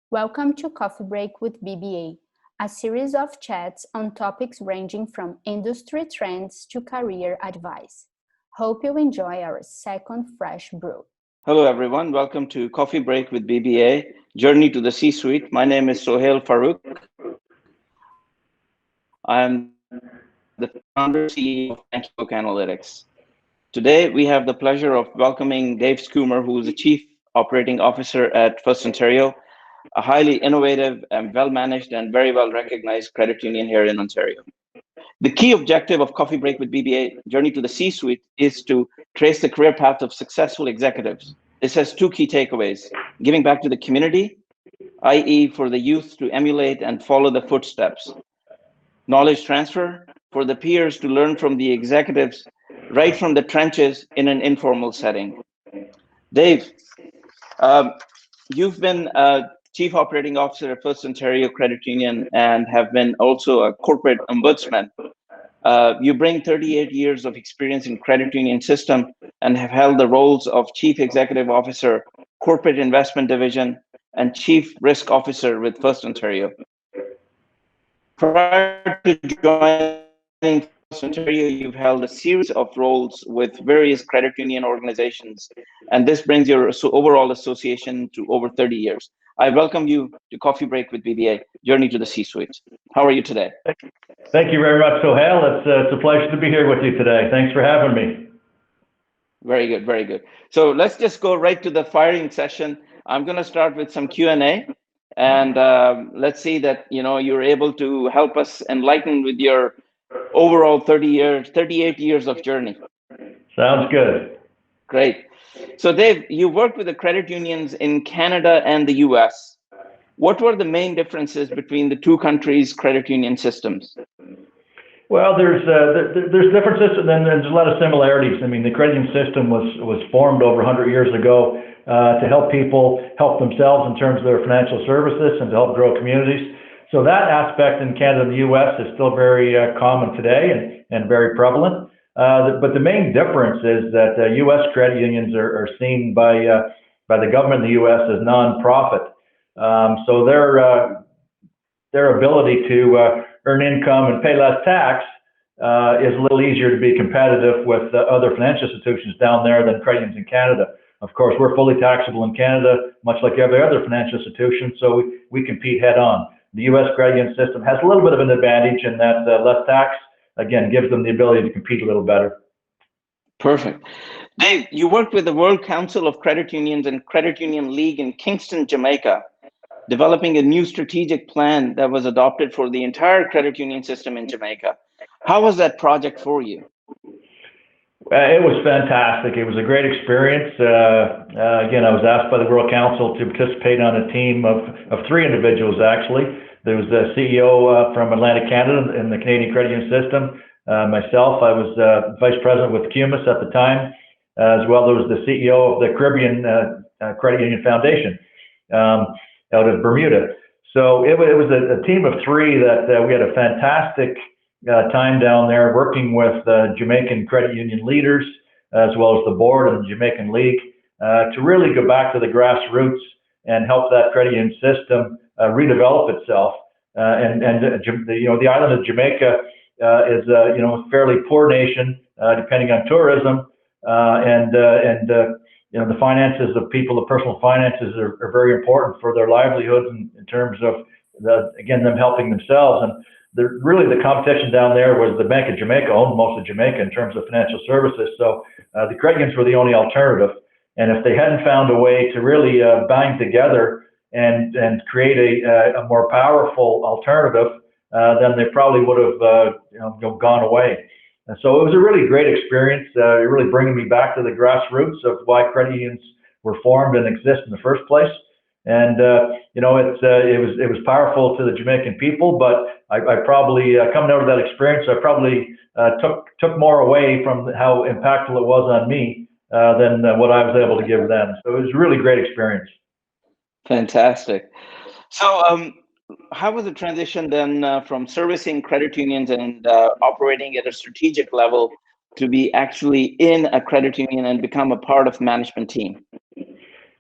Welcome to Coffee Break with BBA, a series of chats on topics ranging from industry trends to career advice. Hope you enjoy our second fresh brew. Hello, everyone. Welcome to Coffee Break with BBA, Journey to the C-Suite. My name is Sohail Farooq. I am the founder and CEO of BankingBook Analytics. Today, we have the pleasure of welcoming Dave Schurman, who is the Chief Operating Officer at FirstOntario, a highly innovative and well-managed and very well-recognized credit union here in Ontario. The key objective of Coffee Break with BBA, Journey to the C-Suite, is to trace the career path of successful executives. This has two key takeaways: giving back to the community, i.e. for the youth to emulate and follow the footsteps. Knowledge transfer for the peers to learn from the executives right from the trenches in an informal setting. Dave, you've been Chief Operating Officer at FirstOntario Credit Union and have been also a corporate ombudsman. You bring 38 years of experience in credit union system and have held the roles of Chief Executive Officer, Corporate Investment Division, and Chief Risk Officer with FirstOntario. Prior to joining FirstOntario, you've held a series of roles with various credit union organizations, and this brings your overall association to over 30 years. I welcome you to Coffee Break with BBA, Journey to the C-Suite. How are you today? Thank you very much, Sohail. It's a pleasure to be here with you today. Thanks for having me. Very good, very good. So let's just go right to the firing session. I'm going to start with some Q&A, and let's see that you're able to help us enlighten with your overall 38 years of journey. Sounds good. Great. So Dave, you worked with the credit unions in Canada and the US. What were the main differences between the two countries' credit union systems? Well, there's differences, and then there's a lot of similarities. I mean, the credit union system was formed over 100 years ago to help people help themselves in terms of their financial services and to help grow communities. So that aspect in Canada and the US is still very common today and very prevalent. But the main difference is that U.S. credit unions are seen by the government in the U.S. as non-profit. So their ability to earn income and pay less tax is a little easier to be competitive with other financial institutions down there than credit unions in Canada. Of course, we're fully taxable in Canada, much like every other financial institution, so we compete head on. The U.S. credit union system has a little bit of an advantage in that less tax, again, gives them the ability to compete a little better. Perfect. Dave, you worked with the World Council of Credit Unions and Credit Union League in Kingston, Jamaica, developing a new strategic plan that was adopted for the entire credit union system in Jamaica. How was that project for you? It was fantastic. It was a great experience. Again, I was asked by the World Council to participate on a team of three individuals, actually. There was the CEO from Atlantic Canada in the Canadian credit union system. Myself, I was vice president with CUMIS at the time. As well, there was the CEO of the Caribbean Credit Union Foundation out of Bermuda. So it was a team of three that we had a fantastic time down there working with Jamaican credit union leaders, as well as the board and the Jamaican League, to really go back to the grassroots and help that credit union system redevelop itself. The island of Jamaica is a fairly poor nation, depending on tourism, the finances of people, the personal finances are very important for their livelihoods in terms of them helping themselves. And the competition down there was the Bank of Jamaica owned most of Jamaica in terms of financial services. So the credit unions were the only alternative. And if they hadn't found a way to really bind together and create a more powerful alternative, then they probably would have gone away. And so it was a really great experience, really bringing me back to the grassroots of why credit unions were formed and exist in the first place. And it was powerful to the Jamaican people, but I probably coming out of that experience, I probably took more away from how impactful it was on me than what I was able to give them. So it was a really great experience. Fantastic. So how was the transition then from servicing credit unions and operating at a strategic level to be actually in a credit union and become a part of management team?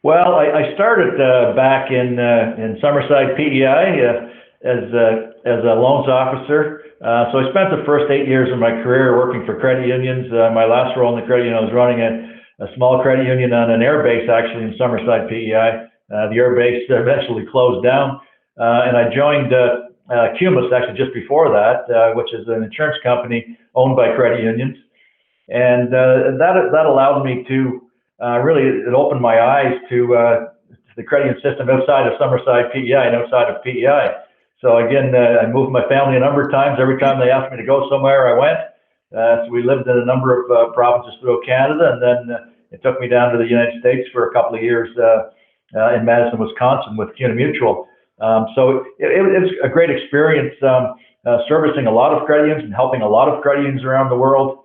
Well, I started back in Summerside, PEI, as a loans officer. So I spent the first 8 years of my career working for credit unions. My last role in the credit union, I was running a small credit union on an air base actually in Summerside, PEI. The air base eventually closed down, and I joined Cumus actually just before that, which is an insurance company owned by credit unions, and that allowed me to really, it opened my eyes to the credit union system outside of Summerside, PEI, and outside of PEI. So again, I moved my family a number of times. Every time they asked me to go somewhere, I went. So we lived in a number of provinces throughout Canada, and then it took me down to the United States for a couple of years in Madison, Wisconsin with CUNA Mutual. So it was a great experience servicing a lot of credit unions and helping a lot of credit unions around the world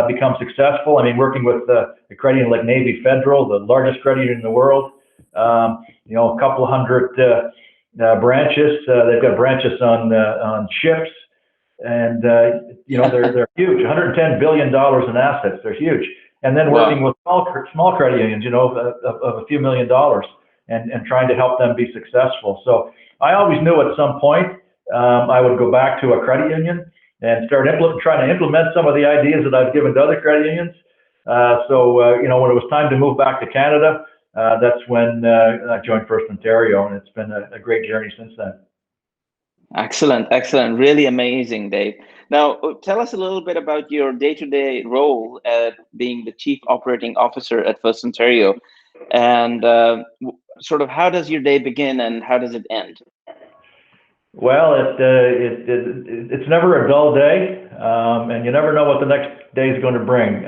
become successful. I mean, working with a credit union like Navy Federal, the largest credit union in the world, a couple of hundred branches. They've got branches on ships, and they're huge. $110 billion in assets. They're huge. And then working with small credit unions, of a few $1 million, and trying to help them be successful. So I always knew at some point I would go back to a credit union and start trying to implement some of the ideas that I've given to other credit unions. So when it was time to move back to Canada, that's when I joined FirstOntario, and it's been a great journey since then. Excellent, excellent. Really amazing, Dave. Now, tell us a little bit about your day-to-day role at being the Chief Operating Officer at FirstOntario, and sort of how does your day begin and how does it end? Well, it's never a dull day, and you never know what the next day is going to bring.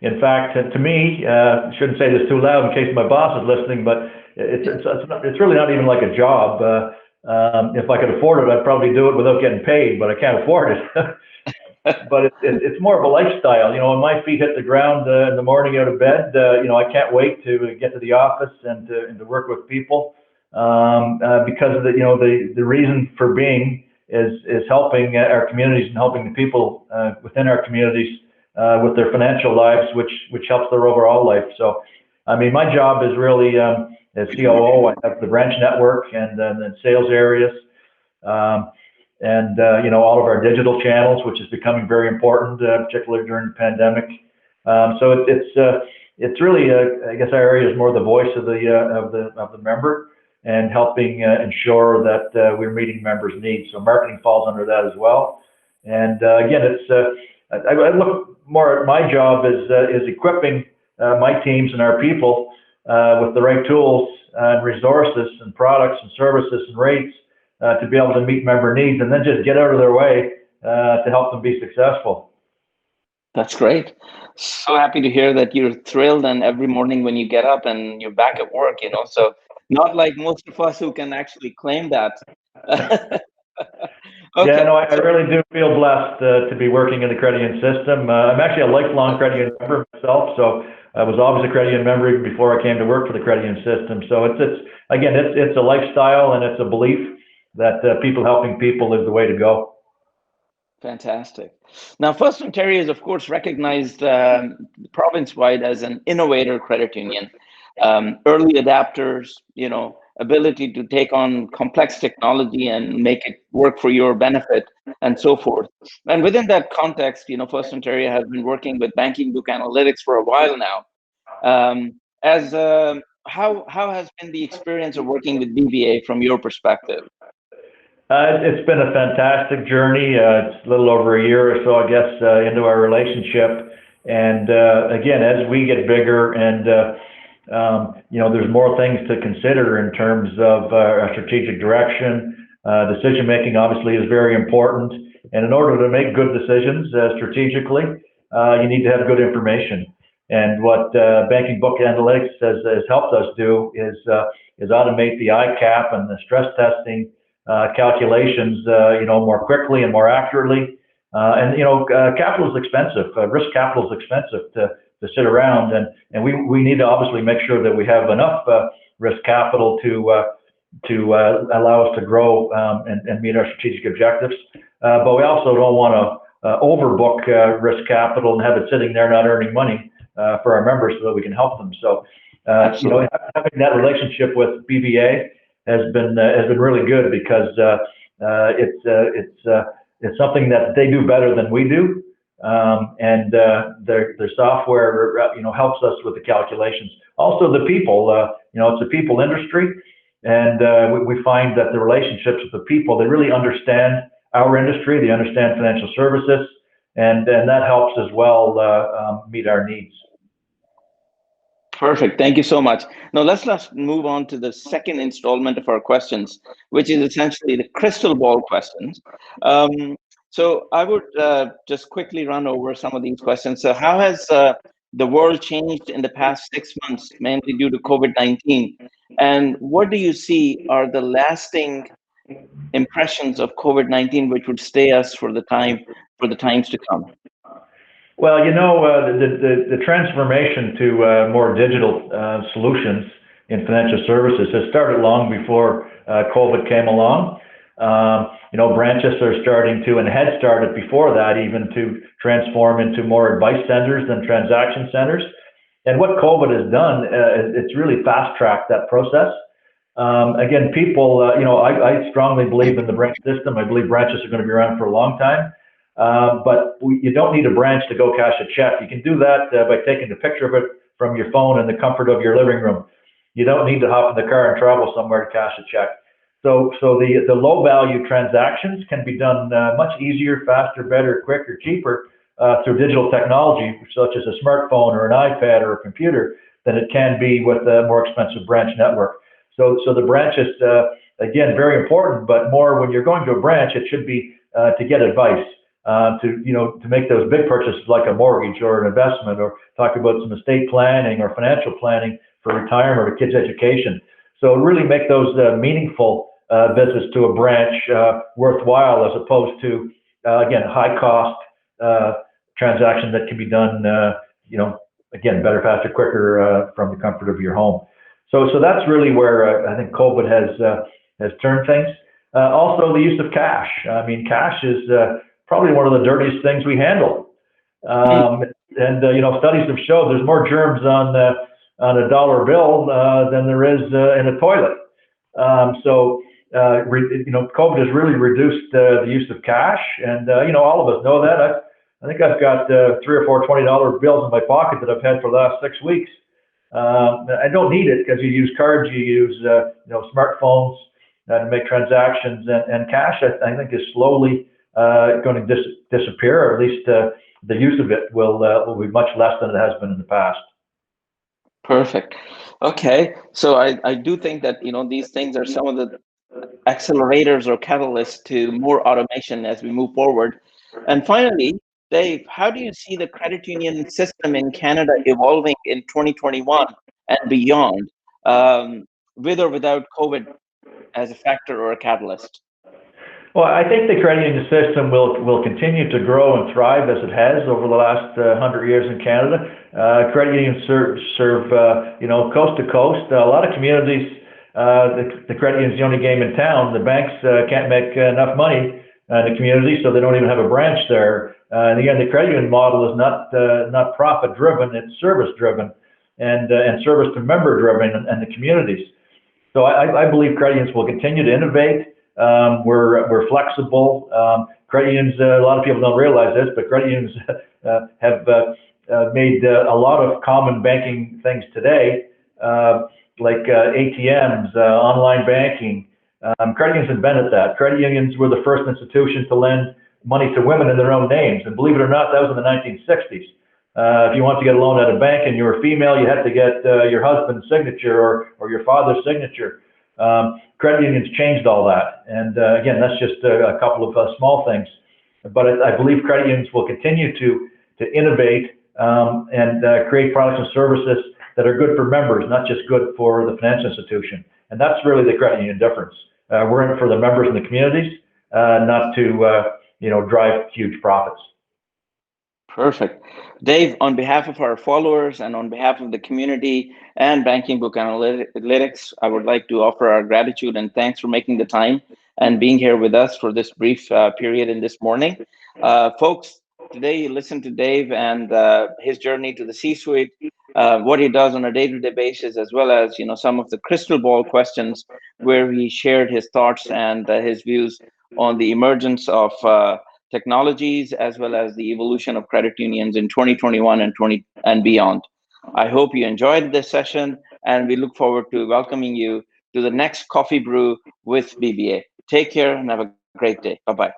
In fact, to me, I shouldn't say this too loud in case my boss is listening, but it's really not even like a job. If I could afford it, I'd probably do it without getting paid, but I can't afford it. But it's more of a lifestyle. When my feet hit the ground in the morning out of bed, I can't wait to get to the office and to work with people. Because of the reason for being is helping our communities and helping the people within our communities with their financial lives, which helps their overall life. So, I mean, my job is really as COO. I have the branch network and then sales areas, and all of our digital channels, which is becoming very important, particularly during the pandemic. So it's really I guess our area is more the voice of the member, and helping ensure that we're meeting members' needs. So marketing falls under that as well. And again, I look more at my job is equipping my teams and our people with the right tools and resources and products and services and rates to be able to meet member needs, and then just get out of their way to help them be successful. That's great. So happy to hear that you're thrilled, and every morning when you get up and you're back at work, so not like most of us who can actually claim that. Okay. Yeah, no, I really do feel blessed to be working in the credit union system. I'm actually a lifelong credit union member myself, so I was always a credit union member even before I came to work for the credit union system. So it's a lifestyle, and it's a belief that people helping people is the way to go. Fantastic. Now, FirstOntario is, of course, recognized province-wide as an innovator credit union. Early adapters, ability to take on complex technology and make it work for your benefit, and so forth. And within that context, FirstOntario has been working with BankingBook Analytics for a while now. How has been the experience of working with BBA from your perspective? It's been a fantastic journey. It's a little over a year or so, I guess, into our relationship. And again, as we get bigger and there's more things to consider in terms of our strategic direction. Decision making obviously is very important, and in order to make good decisions strategically, you need to have good information. And what BankingBook Analytics has helped us do is automate the ICAP and the stress testing calculations, more quickly and more accurately. Capital is expensive. Risk capital is expensive to sit around, and we need to obviously make sure that we have enough risk capital to allow us to grow and meet our strategic objectives. But we also don't want to overbook risk capital and have it sitting there not earning money for our members so that we can help them. So Absolutely. Having that relationship with BBA has been really good because it's something that they do better than we do, and their software helps us with the calculations. Also, the people, it's a people industry, and we find that the relationships with the people, they really understand our industry, they understand financial services, and that helps as well meet our needs. Perfect. Thank you so much. Now let's move on to the second installment of our questions, which is essentially the crystal ball questions. So I would just quickly run over some of these questions. So how has the world changed in the past 6 months, mainly due to COVID-19? And what do you see are the lasting impressions of COVID-19, which would stay us for the times to come? Well, the transformation to more digital solutions in financial services has started long before COVID came along. Branches are starting to, and had started before that, even to transform into more advice centers than transaction centers. And what COVID has done, it's really fast-tracked that process. Again, people, I strongly believe in the branch system. I believe branches are going to be around for a long time. But you don't need a branch to go cash a check. You can do that by taking a picture of it from your phone in the comfort of your living room. You don't need to hop in the car and travel somewhere to cash a check. So the low value transactions can be done much easier, faster, better, quicker, cheaper through digital technology, such as a smartphone or an iPad or a computer, than it can be with a more expensive branch network. So the branch is, again, very important, but more when you're going to a branch, it should be to get advice. To make those big purchases like a mortgage or an investment, or talk about some estate planning or financial planning for retirement or kids' education. So really make those meaningful visits to a branch worthwhile, as opposed to again, high cost transactions that can be done again, better, faster, quicker from the comfort of your home. So that's really where I think COVID has turned things. Also the use of cash. I mean, cash is probably one of the dirtiest things we handle. Studies have showed there's more germs on a dollar bill than there is in a toilet. COVID has really reduced the use of cash, and all of us know that. I think I've got 3 or 4 $20 bills in my pocket that I've had for the last 6 weeks. I don't need it because you use cards, you use smartphones to make transactions, and cash I think is slowly going to disappear, or at least the use of it will be much less than it has been in the past. Perfect. Okay, so I do think that these things are some of the accelerators or catalysts to more automation as we move forward. And finally, Dave, how do you see the credit union system in Canada evolving in 2021 and beyond, with or without COVID as a factor or a catalyst? Well, I think the credit union system will continue to grow and thrive as it has over the last 100 years in Canada. Credit unions serve coast to coast. A lot of communities, the credit union is the only game in town. The banks can't make enough money in the community, so they don't even have a branch there. And again, the credit union model is not profit driven; it's service driven, and service to member driven, and the communities. So I believe credit unions will continue to innovate. We're flexible. Credit unions, a lot of people don't realize this, but credit unions have made a lot of common banking things today, like ATMs, online banking. Credit unions invented that. Credit unions were the first institution to lend money to women in their own names, and believe it or not, that was in the 1960s. If you wanted to get a loan at a bank and you were female, you had to get your husband's signature or your father's signature. Credit unions changed all that, and again, that's just a couple of small things. But I believe credit unions will continue to innovate and create products and services that are good for members, not just good for the financial institution. And that's really the credit union difference. We're in it for the members and the communities, not to drive huge profits. Perfect. Dave, on behalf of our followers and on behalf of the community and BankingBook Analytics, I would like to offer our gratitude and thanks for making the time and being here with us for this brief period in this morning. Folks, today you listened to Dave and his journey to the C-suite, what he does on a day-to-day basis, as well as some of the crystal ball questions where he shared his thoughts and his views on the emergence of technologies as well as the evolution of credit unions in 2021 and beyond. I hope you enjoyed this session, and we look forward to welcoming you to the next Coffee Brew with BBA. Take care and have a great day. Bye-bye.